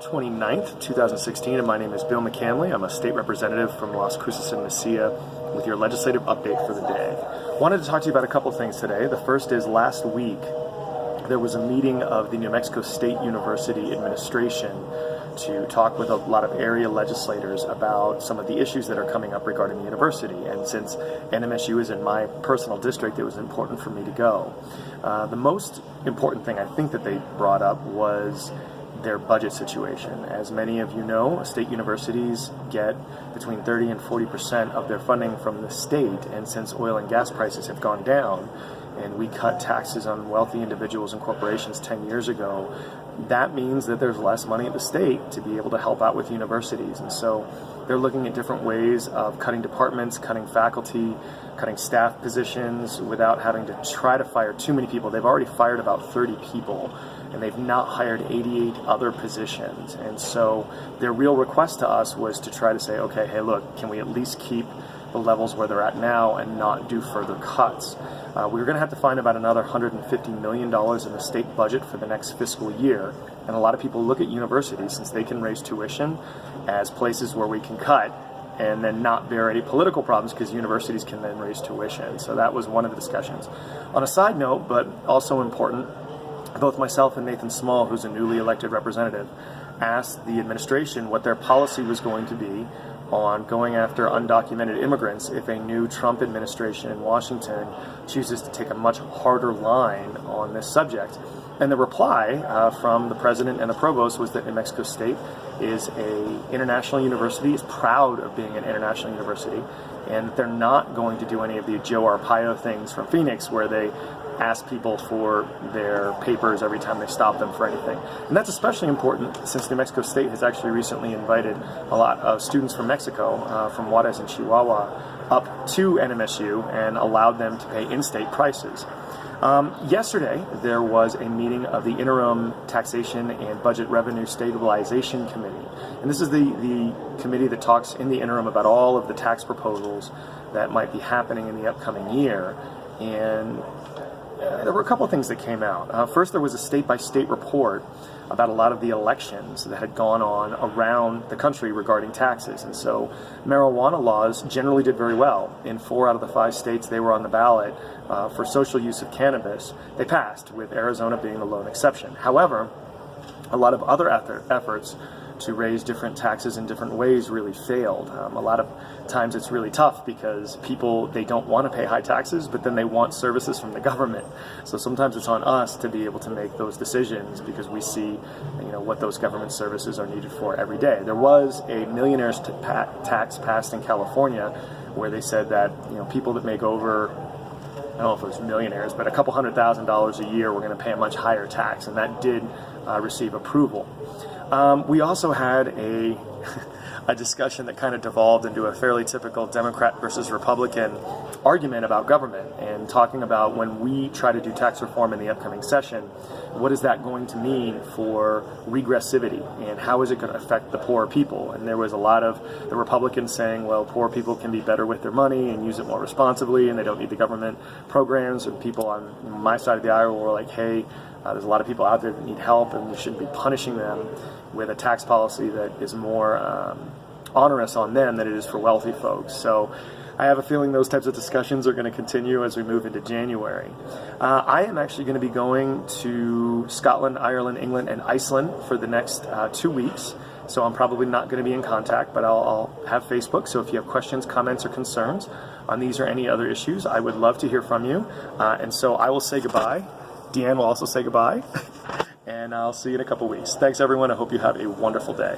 October 29th, 2016, and my name is Bill McCanley. I'm a state representative from Las Cruces and Mesilla with your legislative update for the day. Wanted to talk to you about a couple things today. The first is last week there was a meeting of the New Mexico State University administration to talk with a lot of area legislators about some of the issues that are coming up regarding the university. And since NMSU is in my personal district, it was important for me to go. The most important thing I think that they brought up was their budget situation. As many of you know, state universities get between 30 and 40% of their funding from the state, and since oil and gas prices have gone down, and we cut taxes on wealthy individuals and corporations 10 years ago, that means that there's less money at the state to be able to help out with universities. And so they're looking at different ways of cutting departments, cutting faculty, cutting staff positions without having to try to fire too many people. They've already fired about 30 people, and they've not hired 88 other positions. And so their real request to us was to try to say, okay, hey, look, can we at least keep the levels where they're at now and not do further cuts? We were going to have to find about another $150 million in the state budget for the next fiscal year. And a lot of people look at universities, since they can raise tuition, as places where we can cut and then not bear any political problems, because universities can then raise tuition. So that was one of the discussions. On a side note, but also important, both myself and Nathan Small, who's a newly elected representative, asked the administration what their policy was going to be on going after undocumented immigrants if a new Trump administration in Washington chooses to take a much harder line on this subject. And the reply from the president and the provost was that New Mexico State is an international university, is proud of being an international university, and they're not going to do any of the Joe Arpaio things from Phoenix where they ask people for their papers every time they stop them for anything. And that's especially important since New Mexico State has actually recently invited a lot of students from Mexico, from Juarez and Chihuahua, up to NMSU and allowed them to pay in-state prices. Yesterday, there was a meeting of the Interim Taxation and Budget Revenue Stabilization Committee. And this is the committee that talks in the interim about all of the tax proposals that might be happening in the upcoming year. And there were a couple of things that came out. First, there was a state-by-state report about a lot of the elections that had gone on around the country regarding taxes. And so marijuana laws generally did very well. In 4 out of the 5 states they were on the ballot for social use of cannabis, they passed, with Arizona being the lone exception. However, a lot of other efforts to raise different taxes in different ways really failed. A lot of times it's really tough because people, they don't want to pay high taxes, but then they want services from the government. So sometimes it's on us to be able to make those decisions because we see, what those government services are needed for every day. There was a millionaire's tax passed in California where they said that, people that make over, I don't know if it was millionaires, but a couple $100,000 a year were going to pay a much higher tax, and that did receive approval. We also had a discussion that kind of devolved into a fairly typical Democrat versus Republican argument about government, and talking about when we try to do tax reform in the upcoming session, what is that going to mean for regressivity, and how is it going to affect the poor people? And there was a lot of the Republicans saying, well, poor people can be better with their money and use it more responsibly, and they don't need the government programs. And people on my side of the aisle were like, hey, there's a lot of people out there that need help, and we shouldn't be punishing them with a tax policy that is more onerous on them than it is for wealthy folks. So I have a feeling those types of discussions are going to continue as we move into January. I am actually going to be going to Scotland, Ireland, England, and Iceland for the next 2 weeks. So I'm probably not going to be in contact, but I'll have Facebook. So if you have questions, comments, or concerns on these or any other issues, I would love to hear from you. And so I will say goodbye. Deanne will also say goodbye. And I'll see you in a couple weeks. Thanks, everyone. I hope you have a wonderful day.